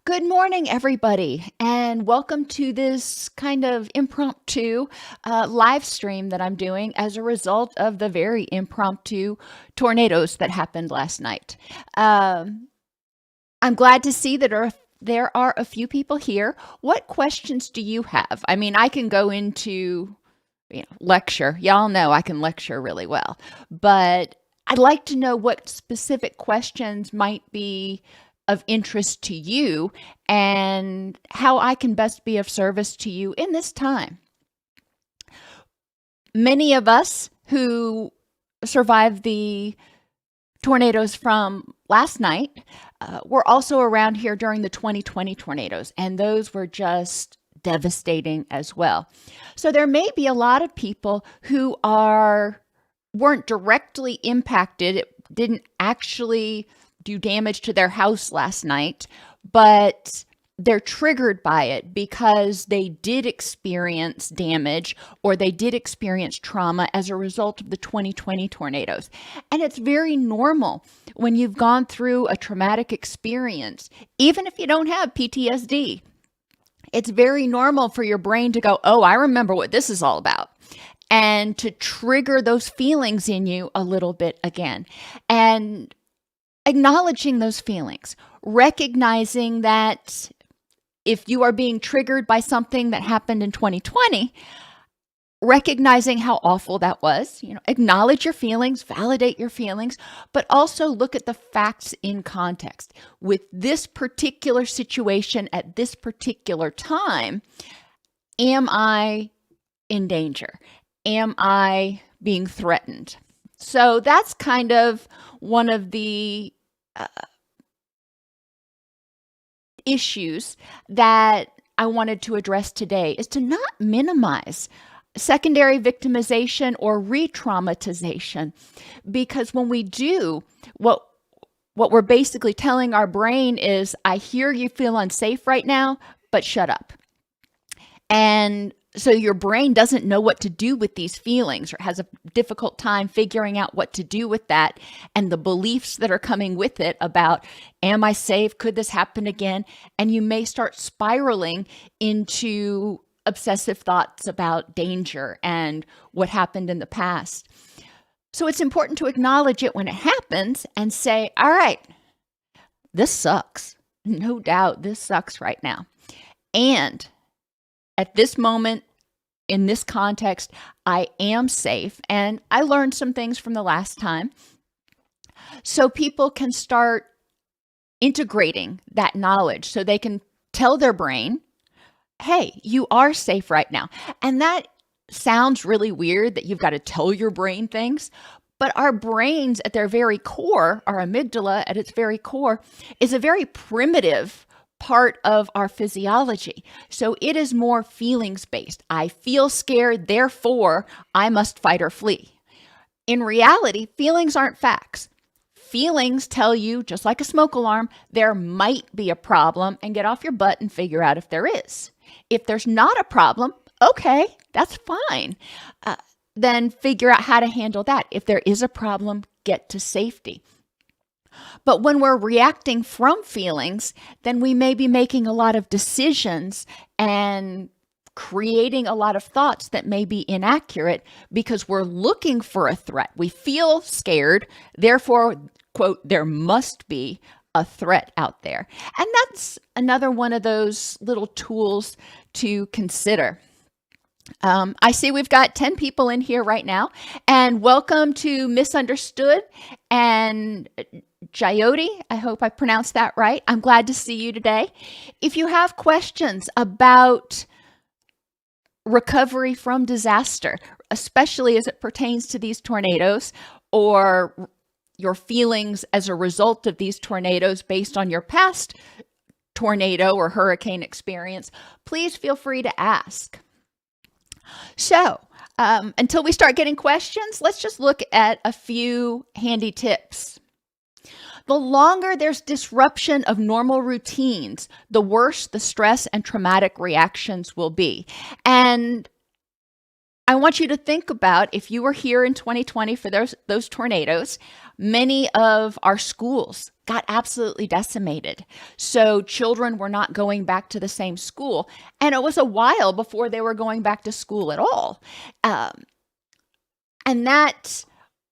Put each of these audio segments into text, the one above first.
Good morning, everybody, and welcome to this kind of impromptu live stream that I'm doing as a result of the very impromptu tornadoes that happened last night. Um, I'm glad to see that there are a few people here. What questions do you have? I mean, I can go into lecture. Y'all know I can lecture really well, but I'd like to know what specific questions might be of interest to you and how I can best be of service to you in this time. Many of us who survived the tornadoes from last night were also around here during the 2020 tornadoes, and those were just devastating as well. So there may be a lot of people who weren't directly impacted. It didn't actually do damage to their house last night, but they're triggered by it because they did experience damage or they did experience trauma as a result of the 2020 tornadoes. And it's very normal when you've gone through a traumatic experience, even if you don't have PTSD. It's very normal for your brain to go, oh, I remember what this is all about, and to trigger those feelings in you a little bit again. And acknowledging those feelings, recognizing that if you are being triggered by something that happened in 2020, recognizing how awful that was, acknowledge your feelings, validate your feelings, but also look at the facts in context. With this particular situation at this particular time, am I in danger? Am I being threatened? So that's kind of one of the issues that I wanted to address today, is to not minimize secondary victimization or re-traumatization, because when we do, what we're basically telling our brain is, I hear you feel unsafe right now, but shut up. And so your brain doesn't know what to do with these feelings, or has a difficult time figuring out what to do with that and the beliefs that are coming with it about, am I safe? Could this happen again? And you may start spiraling into obsessive thoughts about danger and what happened in the past. So it's important to acknowledge it when it happens and say, all right, this sucks. No doubt this sucks right now. And at this moment, in this context, I am safe, and I learned some things from the last time. So people can start integrating that knowledge so they can tell their brain, hey, you are safe right now. And that sounds really weird, that you've got to tell your brain things, but our brains at their very core, our amygdala at its very core, is a very primitive part of our physiology. So it is more feelings based. I feel scared, therefore I must fight or flee. In reality, feelings aren't facts. Feelings tell you, just like a smoke alarm, there might be a problem, and get off your butt and figure out if there is. If there's not a problem, okay, that's fine. Then figure out how to handle that. If there is a problem, get to safety. But when we're reacting from feelings, then we may be making a lot of decisions and creating a lot of thoughts that may be inaccurate because we're looking for a threat. We feel scared, therefore, quote, there must be a threat out there. And that's another one of those little tools to consider. I see we've got 10 people in here right now, and welcome to Misunderstood and Jyoti. I hope I pronounced that right. I'm glad to see you today. If you have questions about recovery from disaster, especially as it pertains to these tornadoes, or your feelings as a result of these tornadoes based on your past tornado or hurricane experience, please feel free to ask. So until we start getting questions, let's just look at a few handy tips. The longer there's disruption of normal routines, the worse the stress and traumatic reactions will be. And I want you to think about if you were here in 2020 for those tornadoes, many of our schools got absolutely decimated. So children were not going back to the same school. And it was a while before they were going back to school at all. And that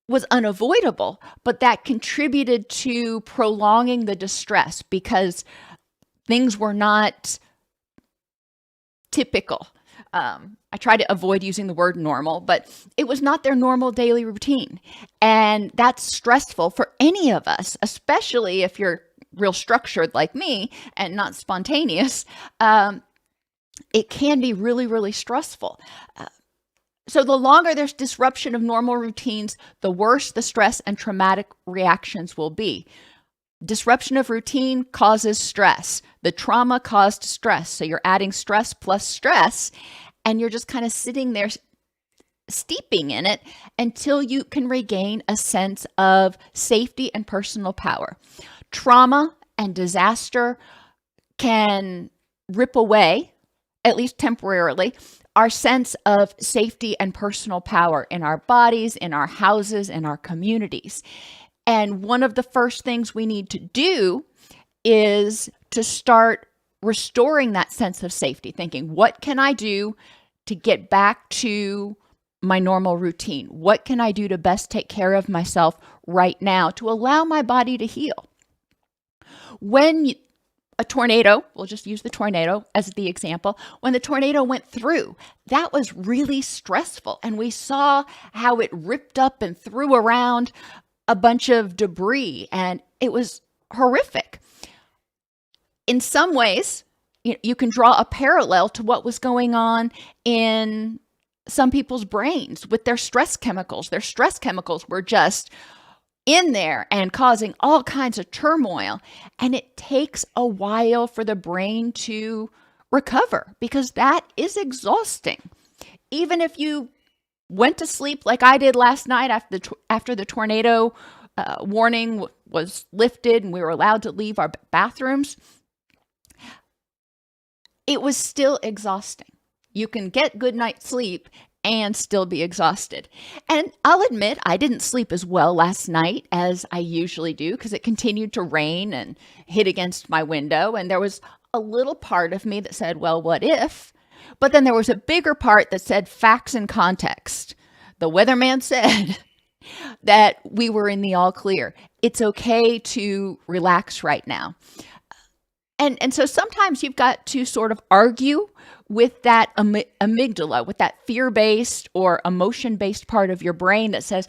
was unavoidable, but that contributed to prolonging the distress because things were not typical. I try to avoid using the word normal, but it was not their normal daily routine. And that's stressful for any of us, especially if you're real structured like me and not spontaneous. It can be really, really stressful. So the longer there's disruption of normal routines, the worse the stress and traumatic reactions will be. Disruption of routine causes stress. The trauma caused stress. So you're adding stress plus stress, and you're just kind of sitting there steeping in it until you can regain a sense of safety and personal power. Trauma and disaster can rip away, at least temporarily, our sense of safety and personal power in our bodies, in our houses, in our communities. And one of the first things we need to do is to start restoring that sense of safety, thinking, what can I do to get back to my normal routine? What can I do to best take care of myself right now to allow my body to heal? When a tornado, we'll just use the tornado as the example, when the tornado went through, that was really stressful. And we saw how it ripped up and threw around a bunch of debris, and it was horrific. In some ways, you can draw a parallel to what was going on in some people's brains with their stress chemicals. Their stress chemicals were just in there and causing all kinds of turmoil. And it takes a while for the brain to recover because that is exhausting. Even if you went to sleep like I did last night after the tornado warning was lifted and we were allowed to leave our bathrooms, it was still exhausting. You can get good night's sleep and still be exhausted. And I'll admit, I didn't sleep as well last night as I usually do because it continued to rain and hit against my window. And there was a little part of me that said, well, what if? But then there was a bigger part that said facts and context. The weatherman said that we were in the all clear. It's okay to relax right now. And so sometimes you've got to sort of argue with that amygdala, with that fear-based or emotion-based part of your brain that says,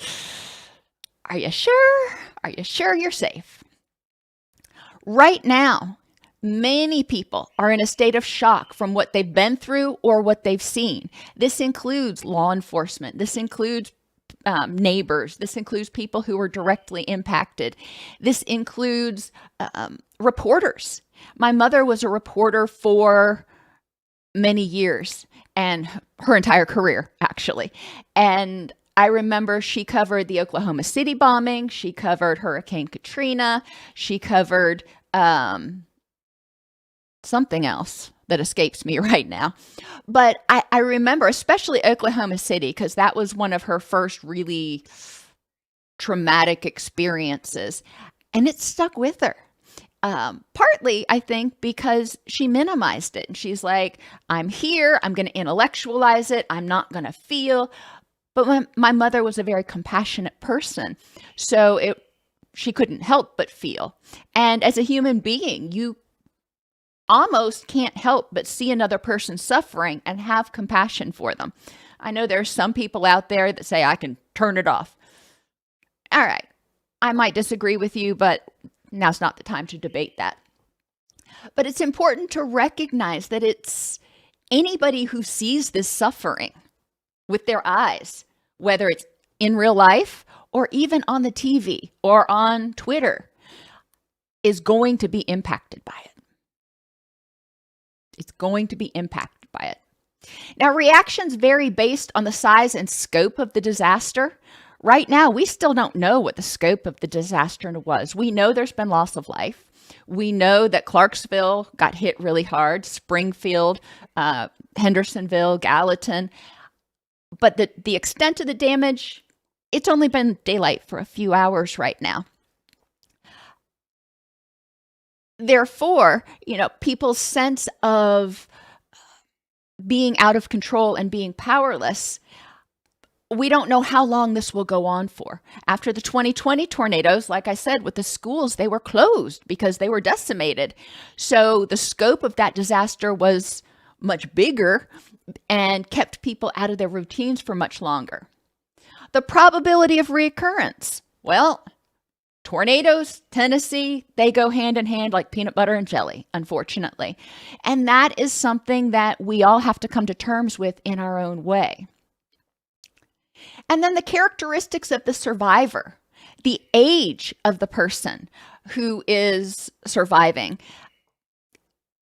are you sure? Are you sure you're safe? Right now, many people are in a state of shock from what they've been through or what they've seen. This includes law enforcement. This includes neighbors. This includes people who are directly impacted. This includes reporters. My mother was a reporter for many years and her entire career, actually. And I remember she covered the Oklahoma City bombing. She covered Hurricane Katrina. She covered something else that escapes me right now. But I remember especially Oklahoma City because that was one of her first really traumatic experiences. And it stuck with her. Partly, I think, because she minimized it. And she's like, I'm here. I'm going to intellectualize it. I'm not going to feel. But my mother was a very compassionate person. So she couldn't help but feel. And as a human being, you almost can't help but see another person suffering and have compassion for them. I know there are some people out there that say, I can turn it off. All right. I might disagree with you, but now's not the time to debate that. But it's important to recognize that it's anybody who sees this suffering with their eyes, whether it's in real life or even on the TV or on Twitter, is going to be impacted by it. It's going to be impacted by it. Now, reactions vary based on the size and scope of the disaster. Right now, we still don't know what the scope of the disaster was. We know there's been loss of life. We know that Clarksville got hit really hard, Springfield, Hendersonville, Gallatin. But the extent of the damage, it's only been daylight for a few hours right now. Therefore, people's sense of being out of control and being powerless, we don't know how long this will go on for. After the 2020 tornadoes, like I said, with the schools, they were closed because they were decimated. So the scope of that disaster was much bigger and kept people out of their routines for much longer. The probability of reoccurrence. Well, tornadoes, Tennessee, they go hand in hand like peanut butter and jelly, unfortunately. And that is something that we all have to come to terms with in our own way. And then the characteristics of the survivor, the age of the person who is surviving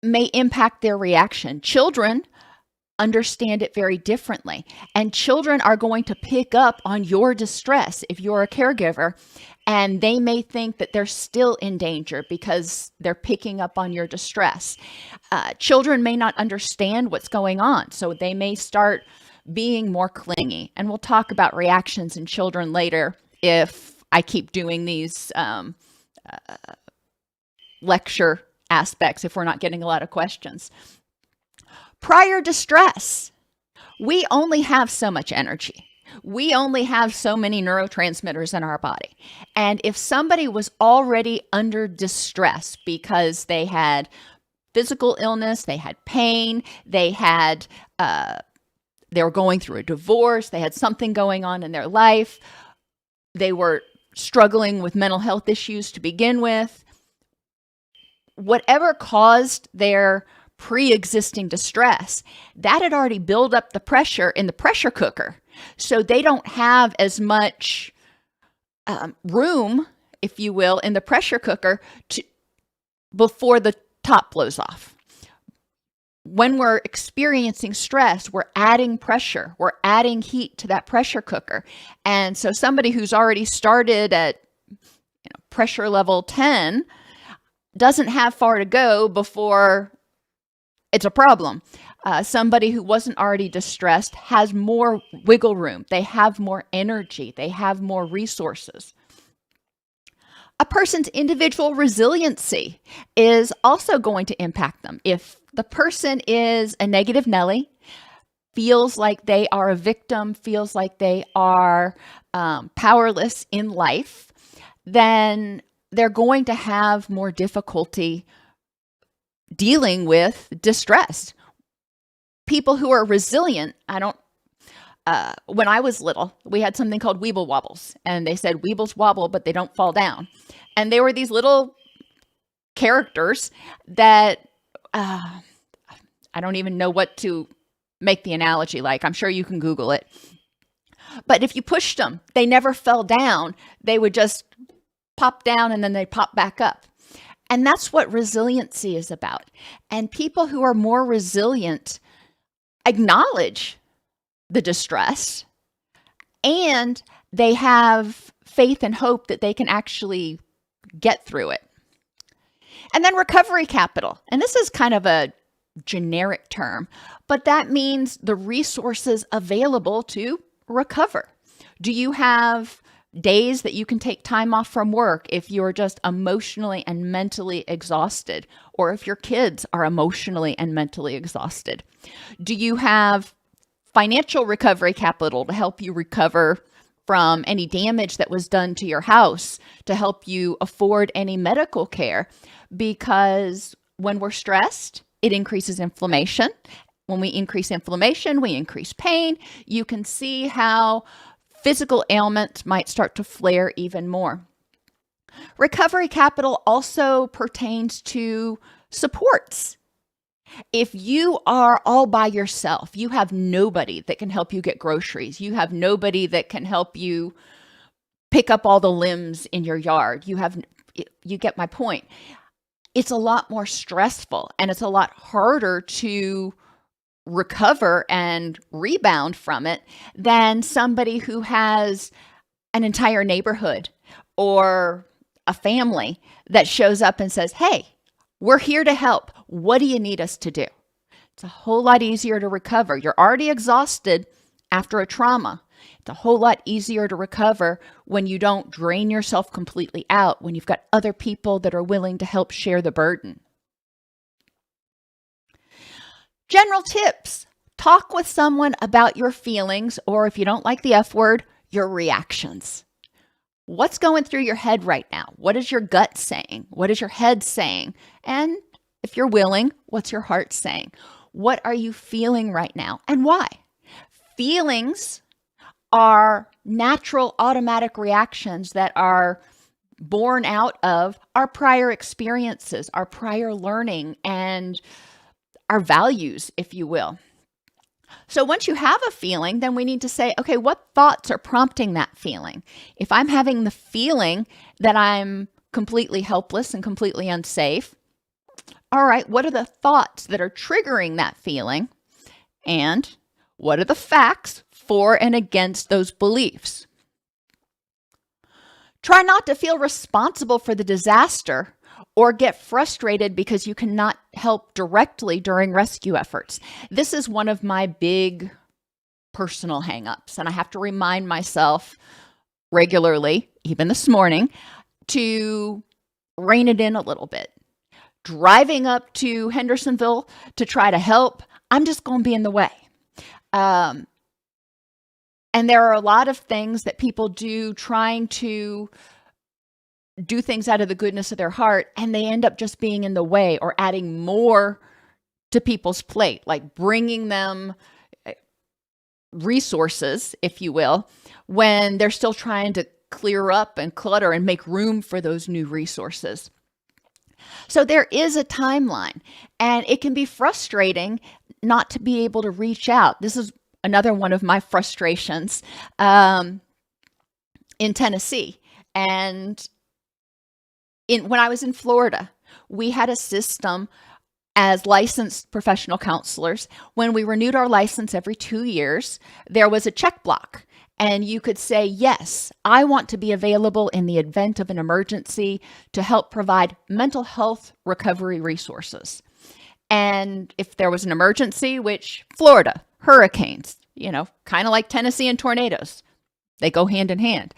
may impact their reaction. Children understand it very differently, and children are going to pick up on your distress if you're a caregiver, and they may think that they're still in danger because they're picking up on your distress. Children may not understand what's going on, so they may start being more clingy. And we'll talk about reactions in children later if I keep doing these lecture aspects, if we're not getting a lot of questions. Prior distress, we only have so much energy. We only have so many neurotransmitters in our body. And if somebody was already under distress because they had physical illness, they had pain, they were going through a divorce, they had something going on in their life, they were struggling with mental health issues to begin with, whatever caused their pre-existing distress, that had already built up the pressure in the pressure cooker. So they don't have as much room, if you will, in the pressure cooker before the top blows off. When we're experiencing stress, we're adding pressure, we're adding heat to that pressure cooker. And so somebody who's already started at pressure level 10 doesn't have far to go before it's a problem. Somebody who wasn't already distressed has more wiggle room. They have more energy. They have more resources. A person's individual resiliency is also going to impact them. If the person is a negative Nelly, feels like they are a victim, feels like they are powerless in life, then they're going to have more difficulty dealing with distress. People who are resilient, when I was little, we had something called Weeble Wobbles, and they said Weebles wobble, but they don't fall down. And they were these little characters that, I don't even know what to make the analogy like. I'm sure you can Google it. But if you pushed them, they never fell down. They would just pop down and then they pop back up. And that's what resiliency is about. And people who are more resilient acknowledge the distress, and they have faith and hope that they can actually get through it. And then recovery capital. And this is kind of a generic term, but that means the resources available to recover. Do you have days that you can take time off from work if you're just emotionally and mentally exhausted, or if your kids are emotionally and mentally exhausted? Do you have financial recovery capital to help you recover from any damage that was done to your house, to help you afford any medical care? Because when we're stressed, it increases inflammation. When we increase inflammation, we increase pain. You can see how physical ailments might start to flare even more. Recovery capital also pertains to supports. If you are all by yourself, you have nobody that can help you get groceries. You have nobody that can help you pick up all the limbs in your yard. You get my point. It's a lot more stressful, and it's a lot harder to recover and rebound from it than somebody who has an entire neighborhood or a family that shows up and says, "Hey, we're here to help. What do you need us to do?" It's a whole lot easier to recover. You're already exhausted, after a trauma. It's a whole lot easier to recover when you don't drain yourself completely out, when you've got other people that are willing to help share the burden. General tips. Talk with someone about your feelings, or if you don't like the F word, your reactions. What's going through your head right now? What is your gut saying? What is your head saying? And if you're willing, what's your heart saying? What are you feeling right now and why? Feelings are natural automatic reactions that are born out of our prior experiences, our prior learning, and our values, if you will. So once you have a feeling, then we need to say, okay, what thoughts are prompting that feeling? If I'm having the feeling that I'm completely helpless and completely unsafe, all right, what are the thoughts that are triggering that feeling? And what are the facts for and against those beliefs? Try not to feel responsible for the disaster or get frustrated because you cannot help directly during rescue efforts. This is one of my big personal hangups, and I have to remind myself regularly, even this morning, to rein it in a little bit. Driving up to Hendersonville to try to help, I'm just going to be in the way. And there are a lot of things that people do trying to do things out of the goodness of their heart, and they end up just being in the way or adding more to people's plate, like bringing them resources, if you will, when they're still trying to clear up and clutter and make room for those new resources. So there is a timeline, and it can be frustrating not to be able to reach out. This is another one of my frustrations in Tennessee. And when I was in Florida, we had a system as licensed professional counselors. When we renewed our license every 2 years, there was a check block. And you could say, yes, I want to be available in the event of an emergency to help provide mental health recovery resources. And if there was an emergency, which Florida, hurricanes, kind of like Tennessee and tornadoes, they go hand in hand.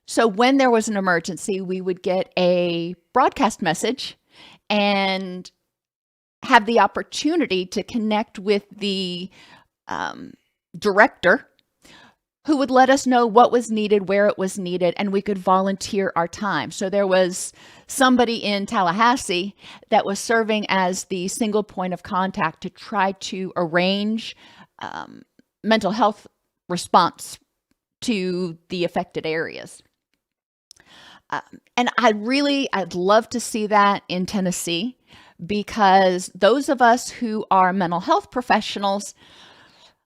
So when there was an emergency, we would get a broadcast message and have the opportunity to connect with the director, who would let us know what was needed, where it was needed, and we could volunteer our time. So there was somebody in Tallahassee that was serving as the single point of contact to try to arrange mental health response to the affected areas. And I'd love to see that in Tennessee, because those of us who are mental health professionals,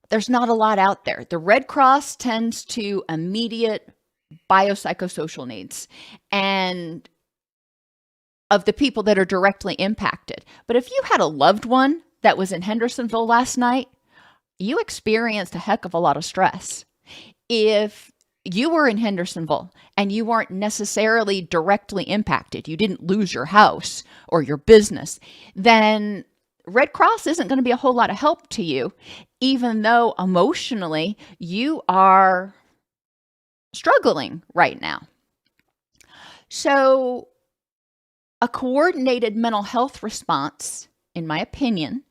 there's not a lot out there. The Red Cross tends to immediate biopsychosocial needs and of the people that are directly impacted. But if you had a loved one that was in Hendersonville last night, you experienced a heck of a lot of stress. If you were in Hendersonville and you weren't necessarily directly impacted, you didn't lose your house or your business, then Red Cross isn't going to be a whole lot of help to you, even though emotionally you are struggling right now. So a coordinated mental health response, in my opinion,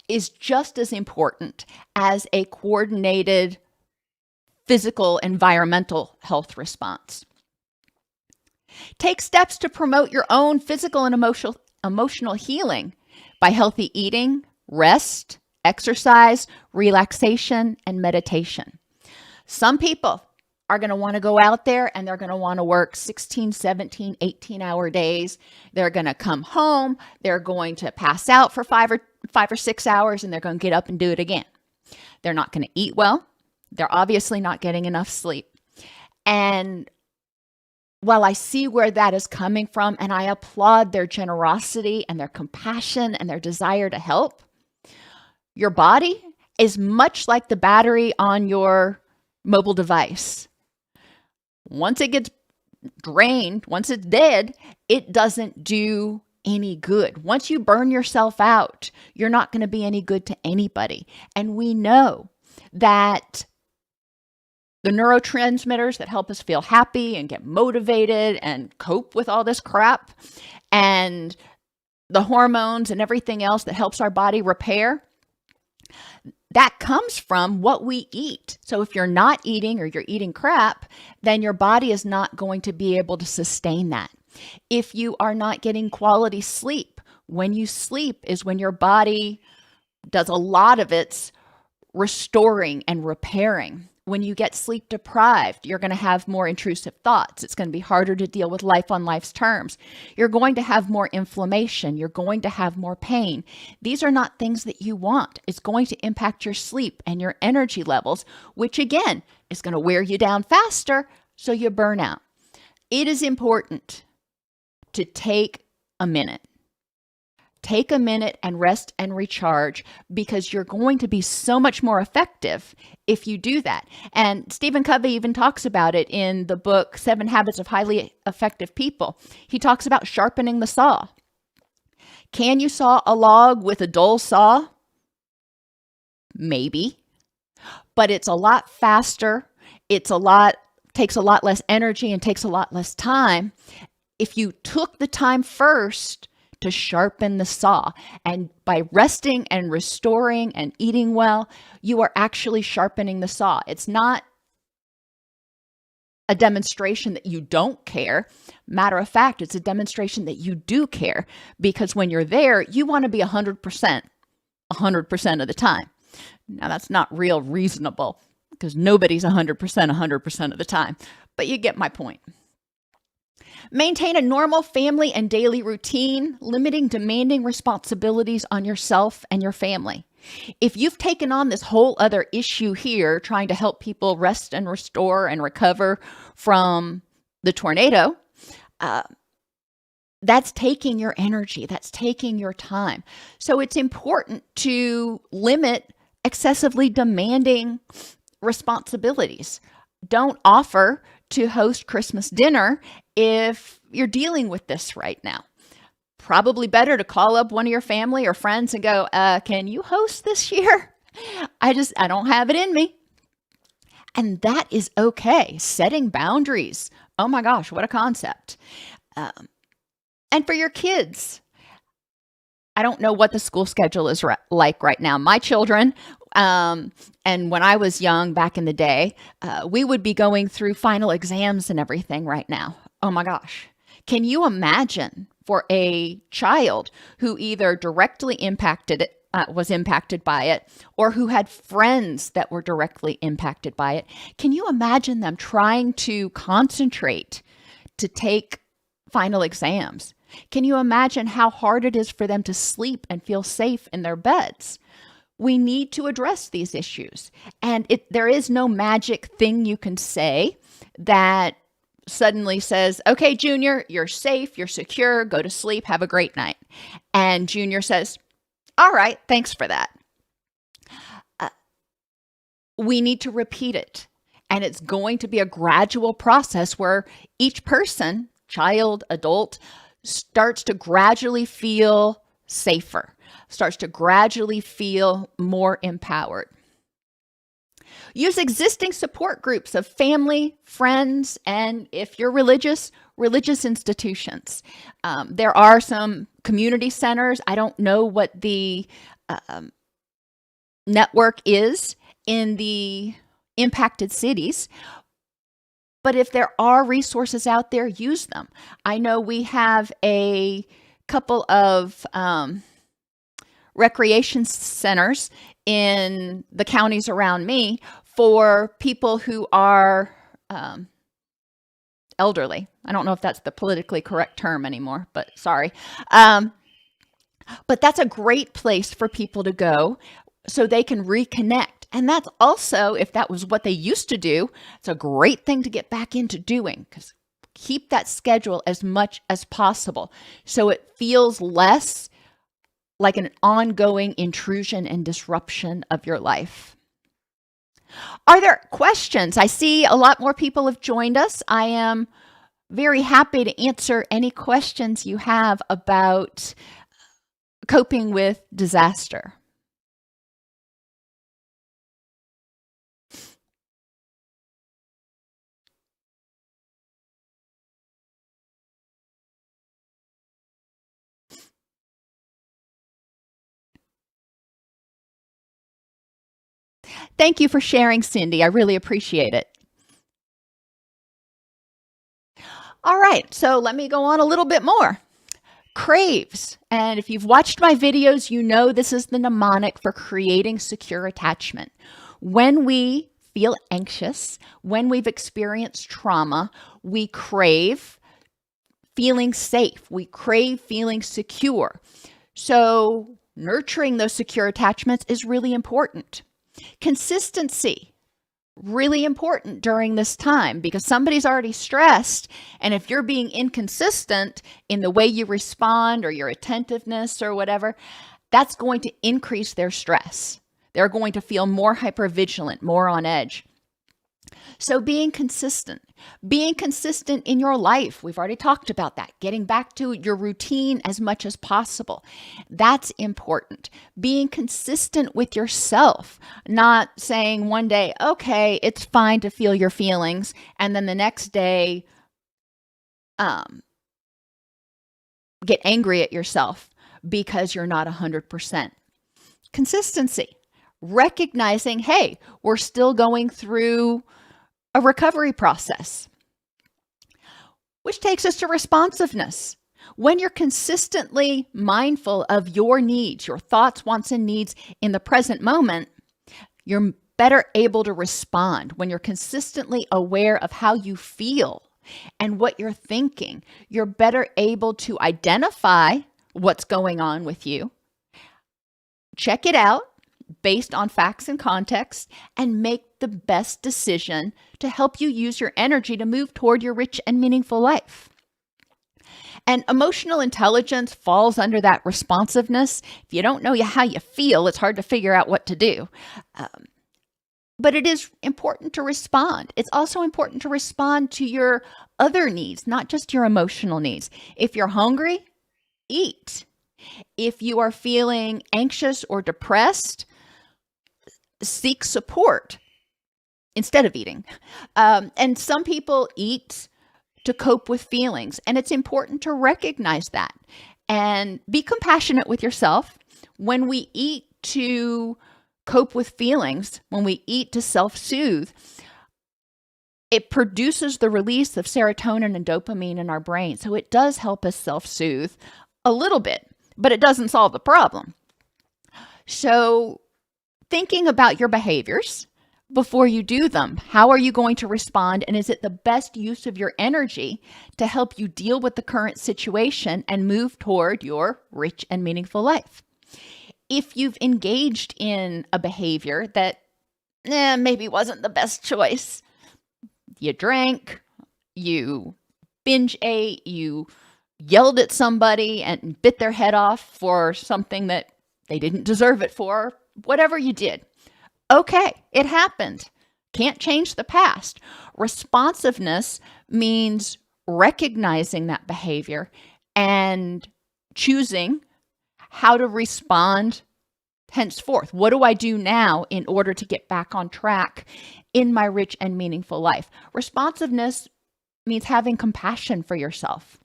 is just as important as a coordinated physical environmental health response. Take steps to promote your own physical and emotional healing by healthy eating, rest, exercise, relaxation, and meditation. Some people are going to want to go out there and they're going to want to work 16, 17, 18-hour days. They're going to come home. They're going to pass out for 5 or 6 hours, and they're going to get up and do it again. They're not going to eat well. They're obviously not getting enough sleep. And while I see where that is coming from, and I applaud their generosity and their compassion and their desire to help, your body is much like the battery on your mobile device. Once it gets drained, once it's dead, it doesn't do any good. Once you burn yourself out, you're not going to be any good to anybody. And we know that the neurotransmitters that help us feel happy and get motivated and cope with all this crap, and the hormones and everything else that helps our body repair, that comes from what we eat. So if you're not eating or you're eating crap, then your body is not going to be able to sustain that. If you are not getting quality sleep, when you sleep is when your body does a lot of its restoring and repairing. When you get sleep deprived, you're going to have more intrusive thoughts. It's going to be harder to deal with life on life's terms. You're going to have more inflammation. You're going to have more pain. These are not things that you want. It's going to impact your sleep and your energy levels, which again is going to wear you down faster, so you burn out. It is important to take a minute. Take a minute and rest and recharge, because you're going to be so much more effective if you do that. And Stephen Covey even talks about it in the book, 7 Habits of Highly Effective People. He talks about sharpening the saw. Can you saw a log with a dull saw? Maybe, but it's a lot faster. Takes a lot less energy and takes a lot less time if you took the time first to sharpen the saw. And by resting and restoring and eating well, you are actually sharpening the saw. It's not a demonstration that you don't care. Matter of fact, it's a demonstration that you do care, because when you're there, you want to be 100% of the time. Now, that's not real reasonable, because nobody's 100% of the time, but you get my point. Maintain a normal family and daily routine, limiting demanding responsibilities on yourself and your family. If you've taken on this whole other issue here, trying to help people rest and restore and recover from the tornado, that's taking your energy, that's taking your time. So it's important to limit excessively demanding responsibilities. Don't offer to host Christmas dinner if you're dealing with this right now. Probably better to call up one of your family or friends and go, can you host this year? I don't have it in me. And that is okay. Setting boundaries. Oh my gosh, what a concept. And for your kids, I don't know what the school schedule is like right now. My children, and when I was young back in the day, we would be going through final exams and everything right now. Oh my gosh. Can you imagine for a child who either directly was impacted by it, or who had friends that were directly impacted by it? Can you imagine them trying to concentrate to take final exams? Can you imagine how hard it is for them to sleep and feel safe in their beds? We need to address these issues. And there is no magic thing you can say that suddenly says, okay, Junior, you're safe, you're secure, go to sleep, have a great night. And Junior says, all right, thanks for that. We need to repeat it. And it's going to be a gradual process where each person, child, adult, starts to gradually feel safer, starts to gradually feel more empowered. Use existing support groups of family, friends, and if you're religious institutions. There are some community centers. I don't know what the network is in the impacted cities, but if there are resources out there, use them. I know we have a couple of recreation centers in the counties around me for people who are elderly. I don't know if that's the politically correct term anymore, but sorry. But that's a great place for people to go so they can reconnect. And that's also, if that was what they used to do, it's a great thing to get back into doing, because keep that schedule as much as possible so it feels less like an ongoing intrusion and disruption of your life. Are there questions? I see a lot more people have joined us. I am very happy to answer any questions you have about coping with disaster. Thank you for sharing, Cindy. I really appreciate it. All right, so let me go on a little bit more. Craves. And if you've watched my videos, you know this is the mnemonic for creating secure attachment. When we feel anxious, when we've experienced trauma, we crave feeling safe. We crave feeling secure. So nurturing those secure attachments is really important. Consistency, really important during this time because somebody's already stressed. And if you're being inconsistent in the way you respond or your attentiveness or whatever, that's going to increase their stress. They're going to feel more hypervigilant, more on edge. So being consistent in your life. We've already talked about that. Getting back to your routine as much as possible. That's important. Being consistent with yourself, not saying one day, okay, it's fine to feel your feelings. And then the next day, get angry at yourself because you're not 100%. Consistency, recognizing, hey, we're still going through a recovery process, which takes us to responsiveness. When you're consistently mindful of your needs, your thoughts, wants, and needs in the present moment, you're better able to respond. When you're consistently aware of how you feel and what you're thinking, you're better able to identify what's going on with you, check it out based on facts and context, and make the best decision to help you use your energy to move toward your rich and meaningful life. And emotional intelligence falls under that responsiveness. If you don't know how you feel, it's hard to figure out what to do. But it is important to respond. It's also important to respond to your other needs, not just your emotional needs. If you're hungry, eat. If you are feeling anxious or depressed, seek support instead of eating. And some people eat to cope with feelings, and it's important to recognize that and be compassionate with yourself. When we eat to cope with feelings, when we eat to self-soothe, it produces the release of serotonin and dopamine in our brain. So it does help us self-soothe a little bit, but it doesn't solve the problem. So thinking about your behaviors before you do them, how are you going to respond? And is it the best use of your energy to help you deal with the current situation and move toward your rich and meaningful life? If you've engaged in a behavior that maybe wasn't the best choice, you drank, you binge ate, you yelled at somebody and bit their head off for something that they didn't deserve it for, whatever you did. Okay, it happened. Can't change the past. Responsiveness means recognizing that behavior and choosing how to respond henceforth. What do I do now in order to get back on track in my rich and meaningful life? Responsiveness means having compassion for yourself.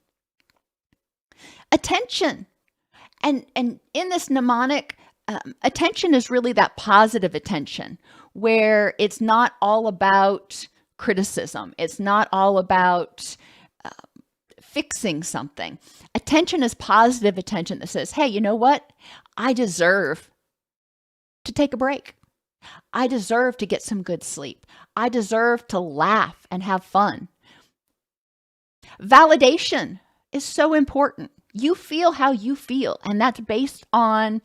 Attention. And in this mnemonic, attention is really that positive attention where it's not all about criticism. It's not all about fixing something. Attention is positive attention that says, hey, you know what? I deserve to take a break. I deserve to get some good sleep. I deserve to laugh and have fun. Validation is so important. You feel how you feel, and that's based on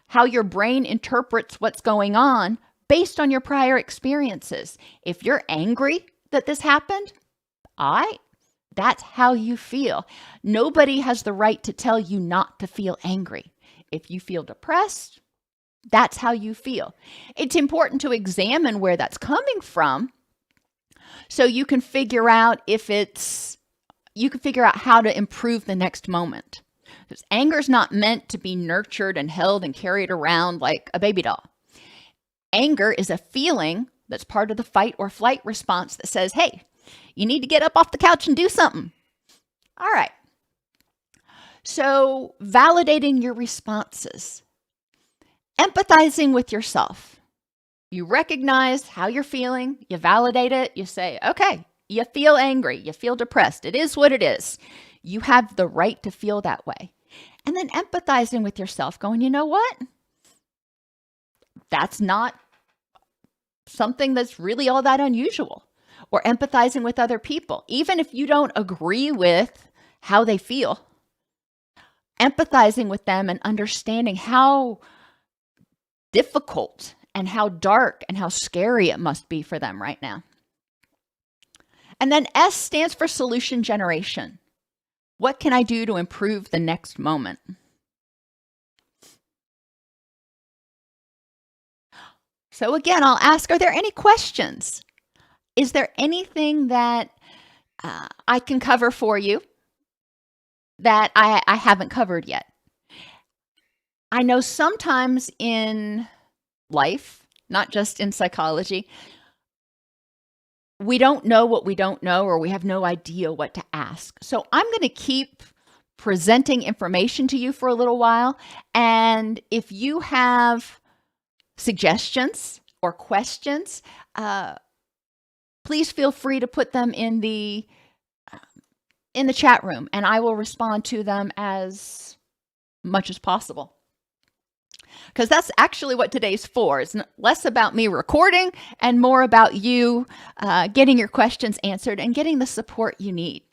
how your brain interprets what's going on based on your prior experiences. If you're angry that this happened, that's how you feel. Nobody has the right to tell you not to feel angry. If you feel depressed, that's how you feel. It's important to examine where that's coming from so you can figure out how to improve the next moment. Because anger is not meant to be nurtured and held and carried around like a baby doll. Anger is a feeling that's part of the fight or flight response that says, hey, you need to get up off the couch and do something. All right. So validating your responses, empathizing with yourself. You recognize how you're feeling, you validate it, you say, okay, you feel angry, you feel depressed. It is what it is. You have the right to feel that way. And then empathizing with yourself, going, you know what? That's not something that's really all that unusual. Or empathizing with other people, even if you don't agree with how they feel. Empathizing with them and understanding how difficult and how dark and how scary it must be for them right now. And then S stands for solution generation. What can I do to improve the next moment? So again, I'll ask, are there any questions? Is there anything that I can cover for you that I haven't covered yet? I know sometimes in life, not just in psychology, we don't know what we don't know, or we have no idea what to ask. So I'm going to keep presenting information to you for a little while. And if you have suggestions or questions, please feel free to put them in the chat room, and I will respond to them as much as possible. Because that's actually what today's for. It's less about me recording and more about you getting your questions answered and getting the support you need.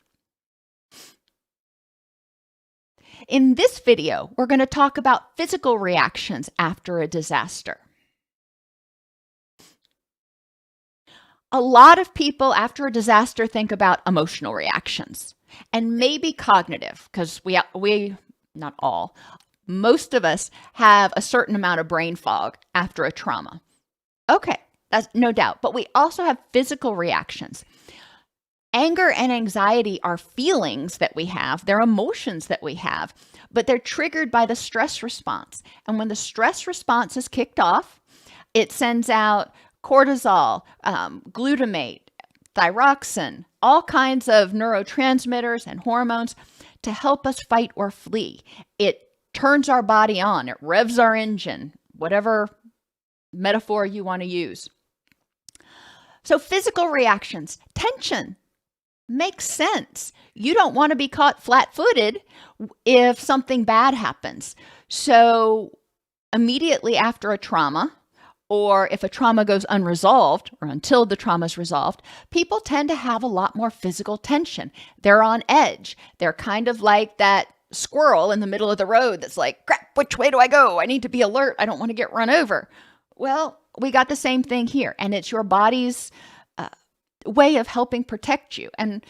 In this video, we're going to talk about physical reactions after a disaster. A lot of people after a disaster think about emotional reactions and maybe cognitive, because we not all, most of us have a certain amount of brain fog after a trauma. Okay, that's no doubt. But we also have physical reactions. Anger and anxiety are feelings that we have. They're emotions that we have, but they're triggered by the stress response. And when the stress response is kicked off, it sends out cortisol, glutamate, thyroxine, all kinds of neurotransmitters and hormones to help us fight or flee. It turns our body on, it revs our engine, whatever metaphor you want to use. So physical reactions, tension makes sense. You don't want to be caught flat-footed if something bad happens. So immediately after a trauma, or if a trauma goes unresolved, or until the trauma is resolved, people tend to have a lot more physical tension. They're on edge. They're kind of like that squirrel in the middle of the road that's like, crap, which way do I go? I need to be alert. I don't want to get run over. Well, we got the same thing here, and it's your body's way of helping protect you. And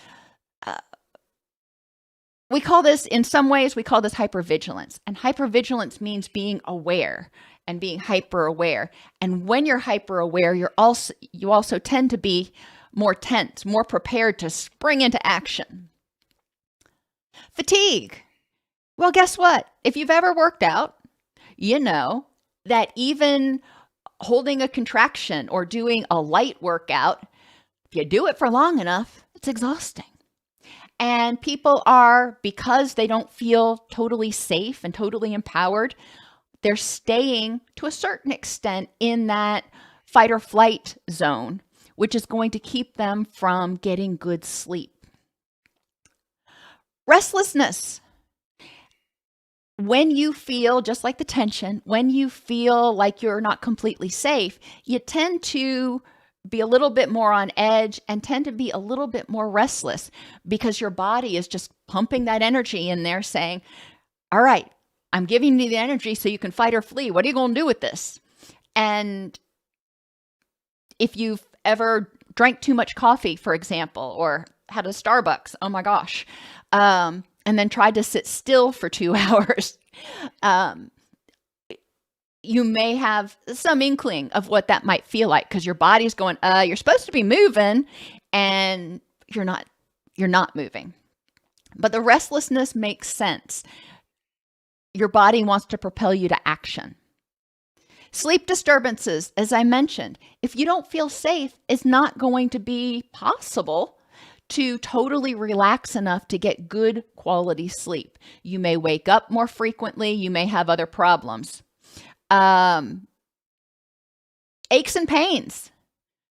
we call this, in some ways, we call this hypervigilance. And hypervigilance means being aware and being hyper aware. And when you're hyper aware, you also tend to be more tense, more prepared to spring into action. Fatigue. Well, guess what? If you've ever worked out, you know that even holding a contraction or doing a light workout, if you do it for long enough, it's exhausting. And people are, because they don't feel totally safe and totally empowered, they're staying to a certain extent in that fight or flight zone, which is going to keep them from getting good sleep. Restlessness. When you feel, just like the tension, when you feel like you're not completely safe, you tend to be a little bit more on edge and tend to be a little bit more restless because your body is just pumping that energy in there saying, all right, I'm giving you the energy so you can fight or flee. What are you going to do with this? And if you've ever drank too much coffee, for example, or had a Starbucks, oh my gosh, and then tried to sit still for 2 hours, you may have some inkling of what that might feel like because your body's going, you're supposed to be moving, and you're not moving. But the restlessness makes sense. Your body wants to propel you to action. Sleep disturbances, as I mentioned, if you don't feel safe, it's not going to be possible to totally relax enough to get good quality sleep. You may wake up more frequently. You may have other problems. Aches and pains.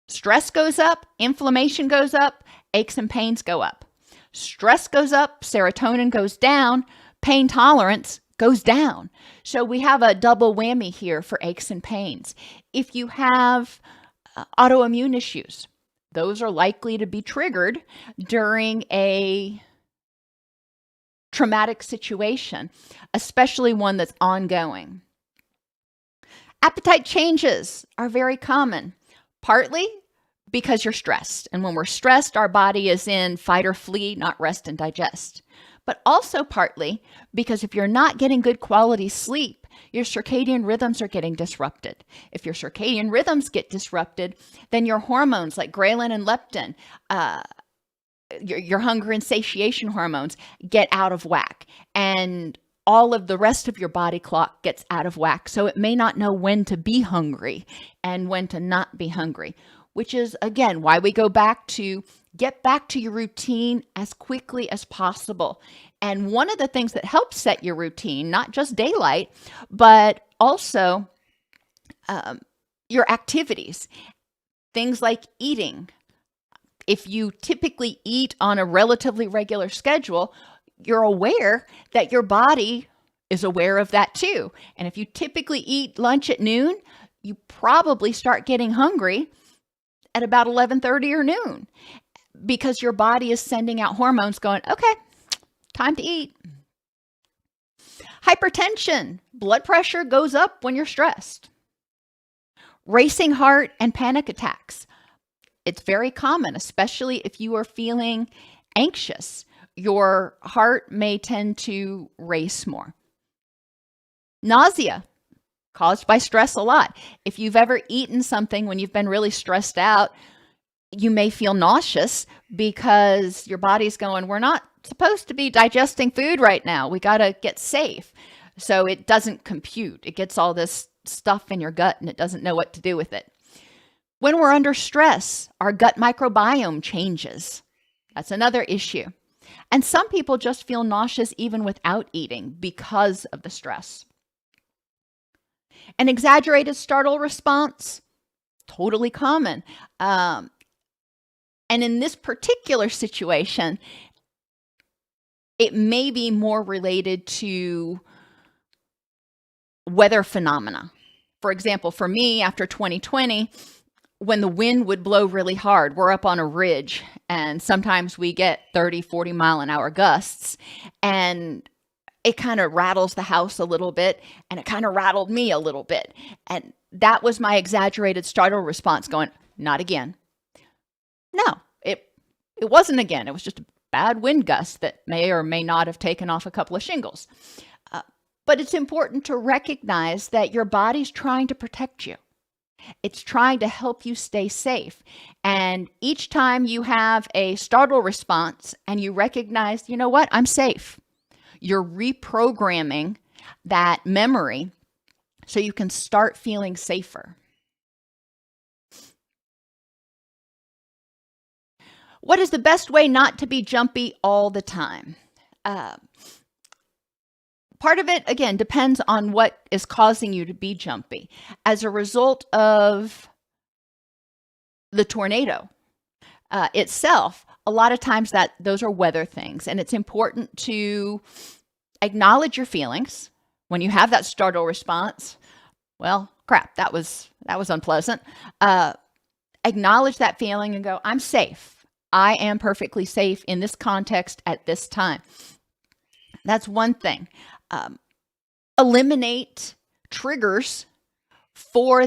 Stress goes up, inflammation goes up, aches and pains go up. Stress goes up, serotonin goes down, pain tolerance goes down. So we have a double whammy here for aches and pains. If you have autoimmune issues, those are likely to be triggered during a traumatic situation, especially one that's ongoing. Appetite changes are very common, partly because you're stressed. And when we're stressed, our body is in fight or flee, not rest and digest. But also partly because if you're not getting good quality sleep, your circadian rhythms are getting disrupted. If your circadian rhythms get disrupted, then your hormones like ghrelin and leptin, your hunger and satiation hormones get out of whack. And all of the rest of your body clock gets out of whack. So it may not know when to be hungry and when to not be hungry, which is, again, why we go back to get back to your routine as quickly as possible. And one of the things that helps set your routine, not just daylight, but also your activities, things like eating. If you typically eat on a relatively regular schedule, you're aware that your body is aware of that too. And if you typically eat lunch at noon, you probably start getting hungry at about 11:30 or noon because your body is sending out hormones going, okay, time to eat. Hypertension, blood pressure goes up when you're stressed. Racing heart and panic attacks. It's very common, especially if you are feeling anxious. Your heart may tend to race more. Nausea, caused by stress a lot. If you've ever eaten something when you've been really stressed out, you may feel nauseous because your body's going, we're not supposed to be digesting food right now. We got to get safe. So it doesn't compute. It gets all this stuff in your gut and it doesn't know what to do with it. When we're under stress, our gut microbiome changes. That's another issue. And some people just feel nauseous even without eating because of the stress. An exaggerated startle response, totally common. And in this particular situation, it may be more related to weather phenomena. For example, for me, after 2020, when the wind would blow really hard, we're up on a ridge and sometimes we get 30, 40 mile an hour gusts and it kind of rattles the house a little bit and it kind of rattled me a little bit. And that was my exaggerated startle response going, not again. No, it wasn't again. It was just a bad wind gust that may or may not have taken off a couple of shingles. But it's important to recognize that your body's trying to protect you. It's trying to help you stay safe. And each time you have a startle response and you recognize, you know what, I'm safe. You're reprogramming that memory so you can start feeling safer. What is the best way not to be jumpy all the time? Part of it, again, depends on what is causing you to be jumpy. As a result of the tornado itself, a lot of times those are weather things, and it's important to acknowledge your feelings. When you have that startle response, well, crap, that was unpleasant. Acknowledge that feeling and go, I'm safe. I am perfectly safe in this context at this time. That's one thing. Eliminate triggers for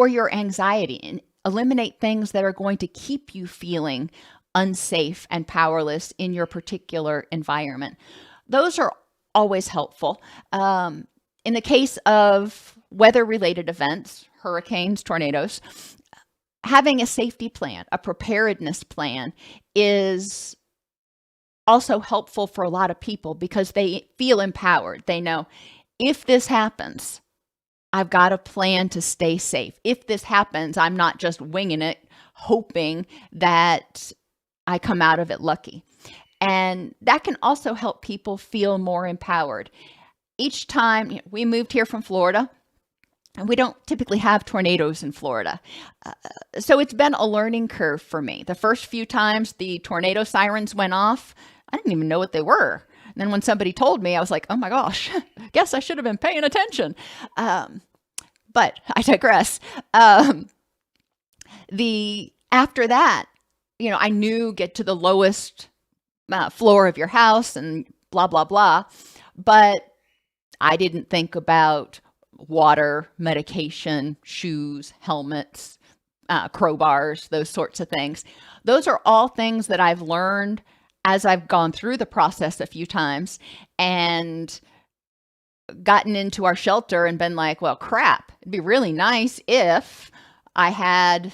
your anxiety and eliminate things that are going to keep you feeling unsafe and powerless in your particular environment. Those are always helpful. In the case of weather-related events, hurricanes, tornadoes, having a safety plan, a preparedness plan is also helpful for a lot of people because they feel empowered. They know if this happens, I've got a plan to stay safe. If this happens, I'm not just winging it, hoping that I come out of it lucky. And that can also help people feel more empowered. Each time we moved here from Florida, And we don't typically have tornadoes in Florida. So it's been a learning curve for me. The first few times the tornado sirens went off, I didn't even know what they were. And then when somebody told me, I was like, oh my gosh, guess I should have been paying attention. But I digress. After that, I knew get to the lowest floor of your house and blah, blah, blah. But I didn't think about water, medication, shoes, helmets, crowbars, those sorts of things. Those are all things that I've learned as I've gone through the process a few times and gotten into our shelter and been like, well, crap, it'd be really nice if I had,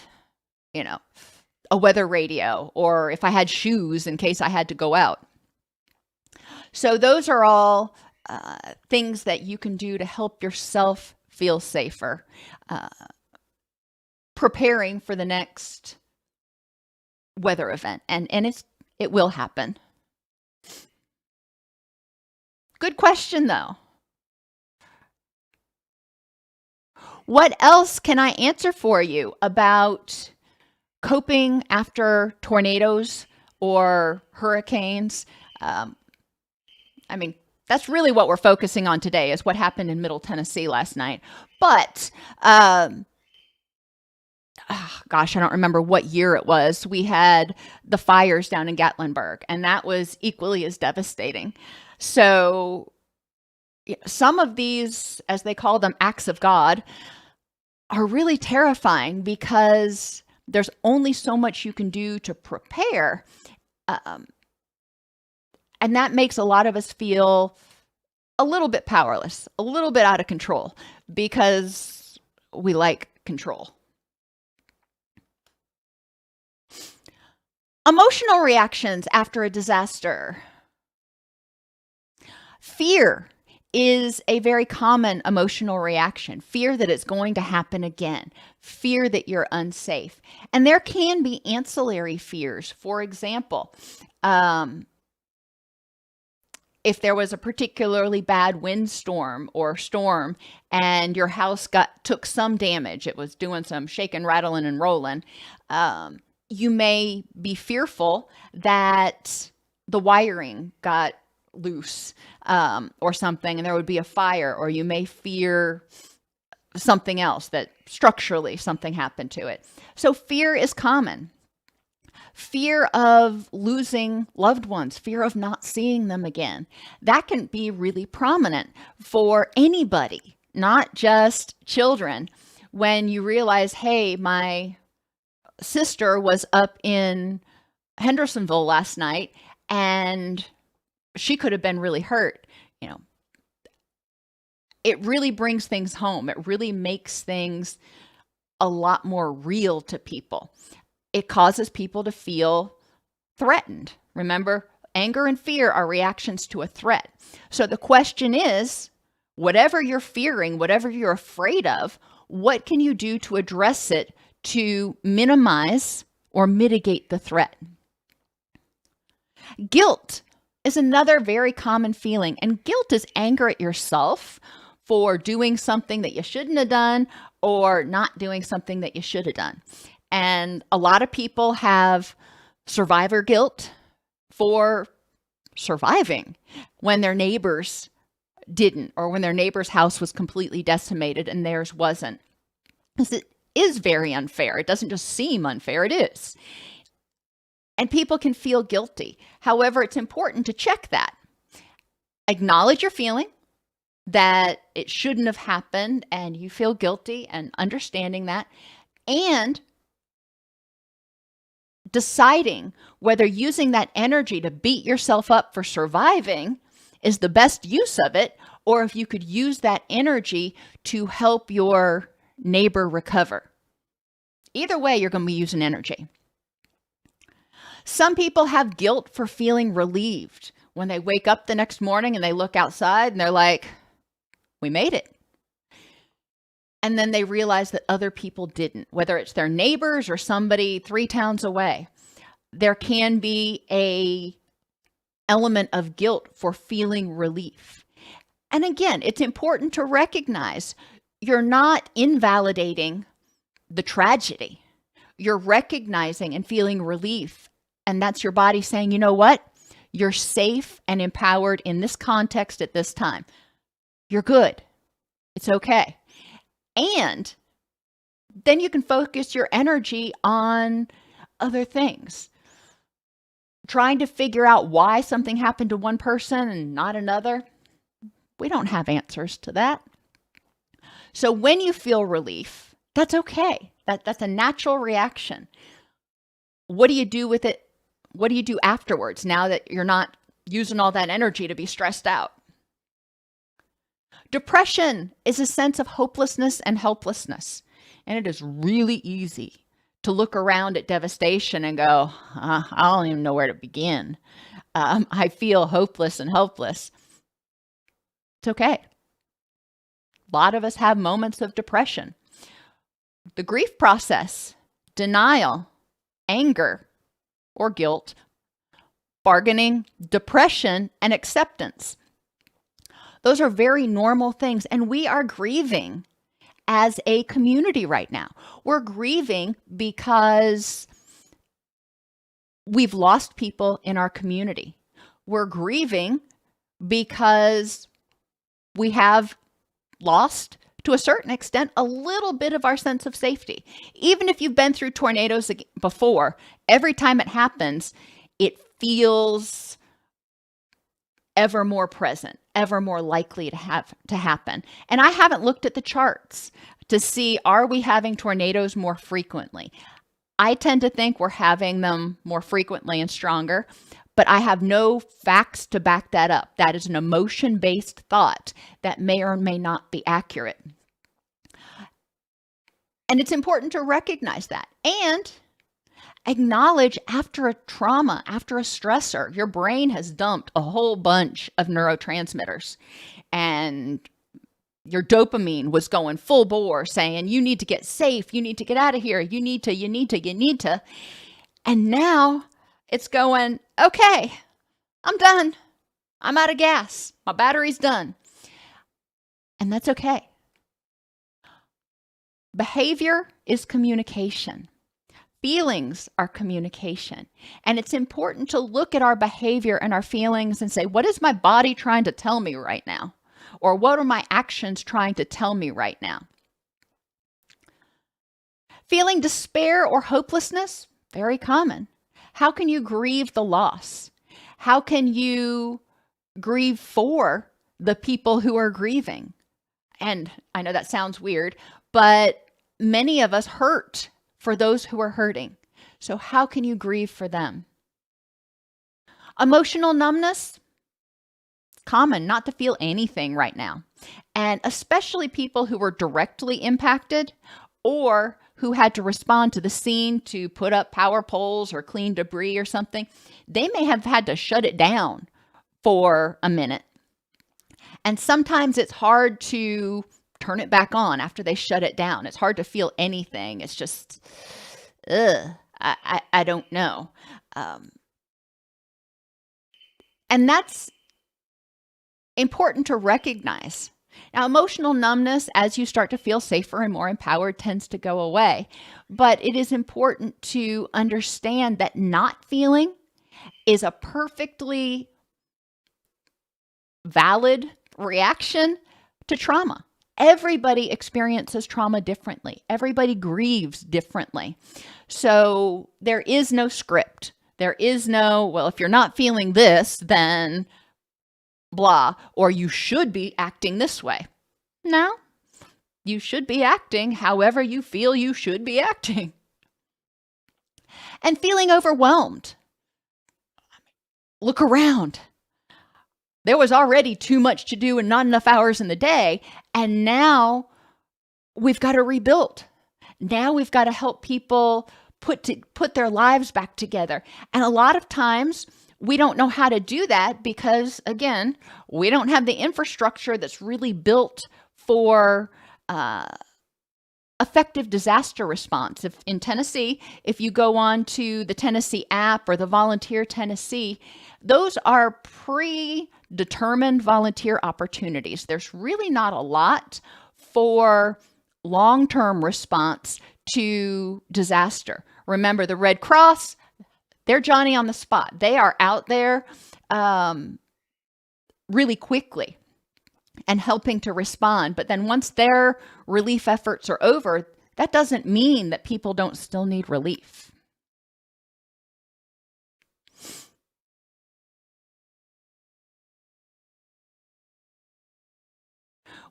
a weather radio, or if I had shoes in case I had to go out. So those are all things that you can do to help yourself feel safer, preparing for the next weather event. And it will happen. Good question, though. What else can I answer for you about coping after tornadoes or hurricanes? That's really what we're focusing on today, is what happened in Middle Tennessee last night. But, gosh, I don't remember what year it was. We had the fires down in Gatlinburg, and that was equally as devastating. So some of these, as they call them, acts of God, are really terrifying because there's only so much you can do to prepare. And that makes a lot of us feel a little bit powerless, a little bit out of control, because we like control. Emotional reactions after a disaster. Fear is a very common emotional reaction. Fear that it's going to happen again. Fear that you're unsafe. And there can be ancillary fears. For example, if there was a particularly bad windstorm or storm and your house took some damage, it was doing some shaking, rattling, and rolling, you may be fearful that the wiring got loose or something, and there would be a fire, or you may fear something else, that structurally something happened to it. So fear is common. Fear of losing loved ones, fear of not seeing them again. That can be really prominent for anybody, not just children. When you realize, hey, my sister was up in Hendersonville last night and she could have been really hurt. It really brings things home. It really makes things a lot more real to people. It causes people to feel threatened. Remember, anger and fear are reactions to a threat. So the question is, whatever you're fearing, whatever you're afraid of, what can you do to address it to minimize or mitigate the threat? Guilt is another very common feeling, and guilt is anger at yourself for doing something that you shouldn't have done or not doing something that you should have done. And a lot of people have survivor guilt for surviving when their neighbors didn't, or when their neighbor's house was completely decimated and theirs wasn't. Because it is very unfair. It doesn't just seem unfair, it is. And people can feel guilty. However, it's important to check that. Acknowledge your feeling that it shouldn't have happened and you feel guilty, and understanding that, and deciding whether using that energy to beat yourself up for surviving is the best use of it, or if you could use that energy to help your neighbor recover. Either way, you're going to be using energy. Some people have guilt for feeling relieved when they wake up the next morning and they look outside and they're like, we made it. And then they realize that other people didn't, whether it's their neighbors or somebody 3 towns away. There can be an element of guilt for feeling relief. And again, it's important to recognize you're not invalidating the tragedy. You're recognizing and feeling relief. And that's your body saying, you know what? You're safe and empowered in this context at this time. You're good. It's okay. And then you can focus your energy on other things. Trying to figure out why something happened to one person and not another. We don't have answers to that. So when you feel relief, that's okay. That's a natural reaction. What do you do with it? What do you do afterwards now that you're not using all that energy to be stressed out? Depression is a sense of hopelessness and helplessness. And it is really easy to look around at devastation and go, I don't even know where to begin. I feel hopeless and helpless. It's okay. A lot of us have moments of depression. The grief process, denial, anger or guilt, bargaining, depression, and acceptance. Those are very normal things, and we are grieving as a community right now. We're grieving because we've lost people in our community. We're grieving because we have lost, to a certain extent, a little bit of our sense of safety. Even if you've been through tornadoes before, every time it happens, it feels ever more present, ever more likely to happen. And I haven't looked at the charts to see, are we having tornadoes more frequently? I tend to think we're having them more frequently and stronger, but I have no facts to back that up. That is an emotion-based thought that may or may not be accurate. And it's important to recognize that and acknowledge after a trauma, after a stressor, your brain has dumped a whole bunch of neurotransmitters and your dopamine was going full bore saying, you need to get safe, you need to get out of here, you need to. And now it's going, okay, I'm done. I'm out of gas. My battery's done. And that's okay. Behavior is communication. Feelings are communication. And it's important to look at our behavior and our feelings and say, what is my body trying to tell me right now? Or what are my actions trying to tell me right now? Feeling despair or hopelessness, very common. How can you grieve the loss? How can you grieve for the people who are grieving? And I know that sounds weird, but many of us hurt for those who are hurting. So how can you grieve for them? Emotional numbness, common not to feel anything right now. And especially people who were directly impacted or who had to respond to the scene to put up power poles or clean debris or something, they may have had to shut it down for a minute. And sometimes it's hard to turn it back on after they shut it down. It's hard to feel anything. It's just, I don't know. And that's important to recognize. Now, emotional numbness, as you start to feel safer and more empowered, tends to go away. But it is important to understand that not feeling is a perfectly valid reaction to trauma. Everybody experiences trauma differently. Everybody grieves differently. So there is no script. There is no, well, if you're not feeling this, then blah, or you should be acting this way. No, you should be acting however you feel you should be acting. And feeling overwhelmed. Look around. There was already too much to do and not enough hours in the day. And now we've got to rebuild. Now we've got to help people put their lives back together. And a lot of times we don't know how to do that because, again, we don't have the infrastructure that's really built for effective disaster response. If in Tennessee, if you go on to the Tennessee app or the Volunteer Tennessee, those are predetermined volunteer opportunities. There's really not a lot for long-term response to disaster. Remember, the Red Cross, they're Johnny on the spot. They are out there really quickly and helping to respond. But then once their relief efforts are over, that doesn't mean that people don't still need relief.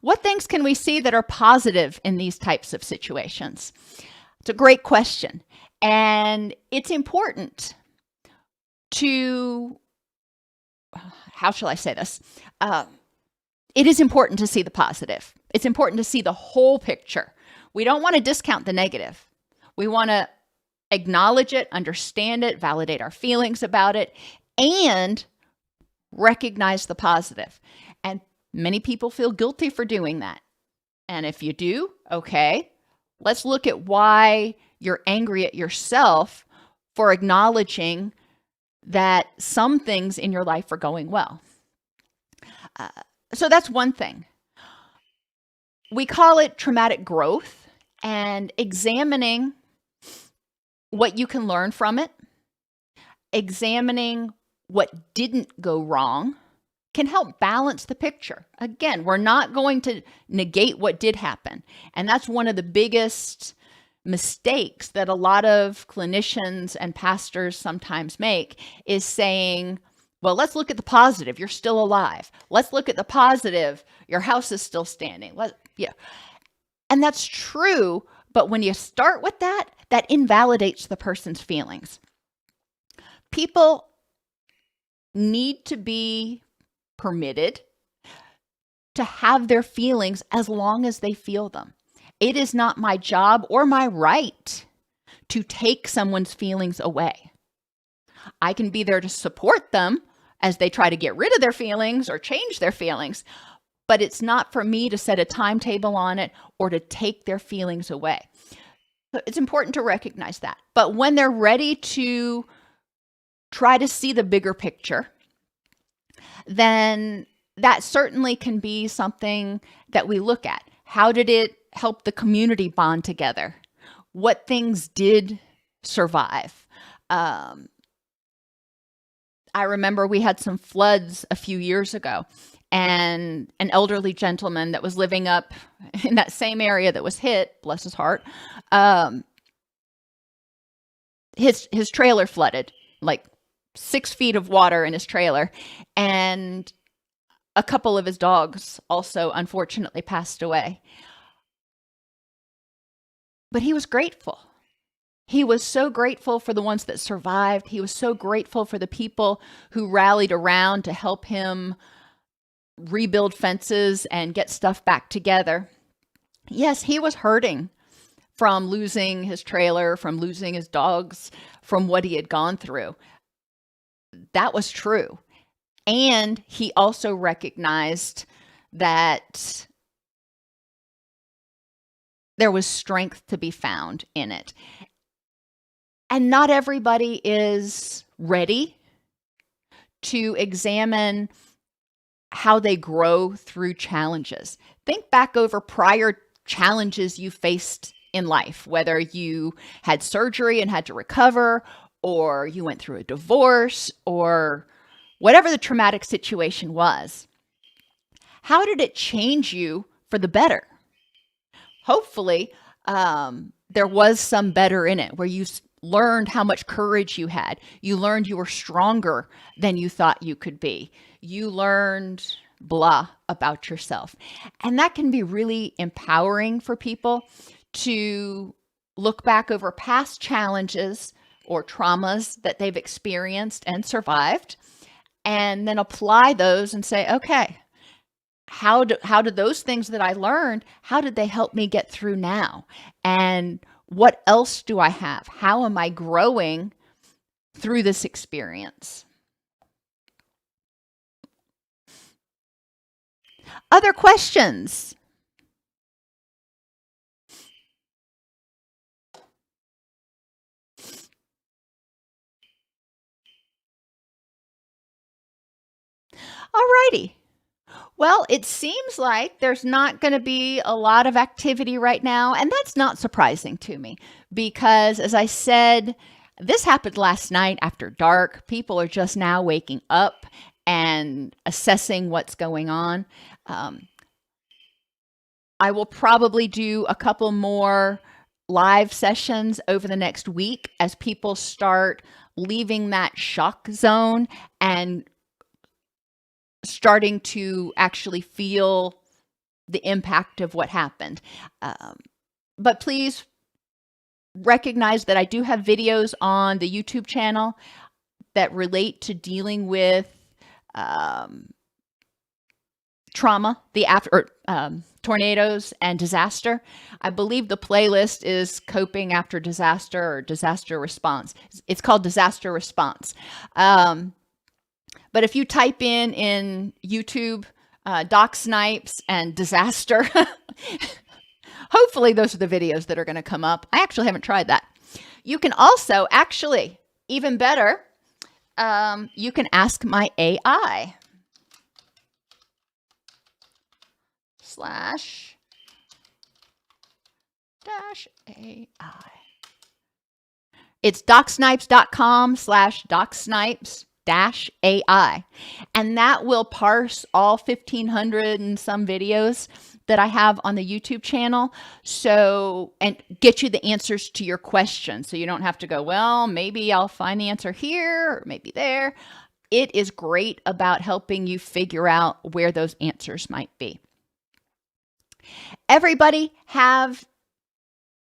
What things can we see that are positive in these types of situations? It's a great question. And it's important to, how shall I say this? It is important to see the positive. It's important to see the whole picture. We don't want to discount the negative. We want to acknowledge it, understand it, validate our feelings about it, and recognize the positive. And many people feel guilty for doing that. And if you do, okay, let's look at why you're angry at yourself for acknowledging that some things in your life are going well. So that's one thing. We call it traumatic growth, and examining what you can learn from it, examining what didn't go wrong, can help balance the picture. Again, we're not going to negate what did happen. And that's one of the biggest mistakes that a lot of clinicians and pastors sometimes make, is saying, well, let's look at the positive. You're still alive. Let's look at the positive. Your house is still standing. Yeah. And that's true. But when you start with that, that invalidates the person's feelings. People need to be permitted to have their feelings as long as they feel them. It is not my job or my right to take someone's feelings away. I can be there to support them as they try to get rid of their feelings or change their feelings, but it's not for me to set a timetable on it or to take their feelings away. So it's important to recognize that. But when they're ready to try to see the bigger picture, then that certainly can be something that we look at. How did it help the community bond together? What things did survive? I remember we had some floods a few years ago, and an elderly gentleman that was living up in that same area that was hit, bless his heart, his trailer flooded, like 6 feet of water in his trailer, and a couple of his dogs also unfortunately passed away. But he was grateful. He was so grateful for the ones that survived. He was so grateful for the people who rallied around to help him rebuild fences and get stuff back together. Yes, he was hurting from losing his trailer, from losing his dogs, from what he had gone through. That was true. And he also recognized that there was strength to be found in it. And not everybody is ready to examine how they grow through challenges. Think back over prior challenges you faced in life, whether you had surgery and had to recover, or you went through a divorce, or whatever the traumatic situation was. How did it change you for the better? Hopefully, there was some better in it, where you learned how much courage you had. You learned you were stronger than you thought you could be. You learned blah about yourself. And that can be really empowering for people to look back over past challenges or traumas that they've experienced and survived, and then apply those and say, okay, how did those things that I learned, how did they help me get through now? And what else do I have? How am I growing through this experience? Other questions? All righty. Well, it seems like there's not going to be a lot of activity right now, and that's not surprising to me because, as I said, this happened last night after dark. People are just now waking up and assessing what's going on. I will probably do a couple more live sessions over the next week as people start leaving that shock zone and starting to actually feel the impact of what happened. But please recognize that I do have videos on the YouTube channel that relate to dealing with trauma, tornadoes and disaster. I believe the playlist is coping after disaster or disaster response. It's called disaster response. But if you type in YouTube, Doc Snipes and disaster, hopefully those are the videos that are going to come up. I actually haven't tried that. You can also actually, even better, you can ask my AI. /AI. It's docsnipes.com/docsnipes-AI. And that will parse all 1,500 and some videos that I have on the YouTube channel. So, and get you the answers to your questions. So you don't have to go, well, maybe I'll find the answer here or maybe there. It is great about helping you figure out where those answers might be. Everybody have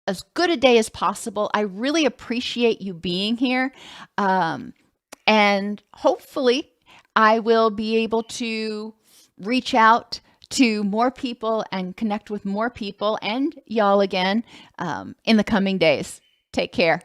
as good a day as possible. I really appreciate you being here. And hopefully I will be able to reach out to more people and connect with more people and y'all again in the coming days. Take care.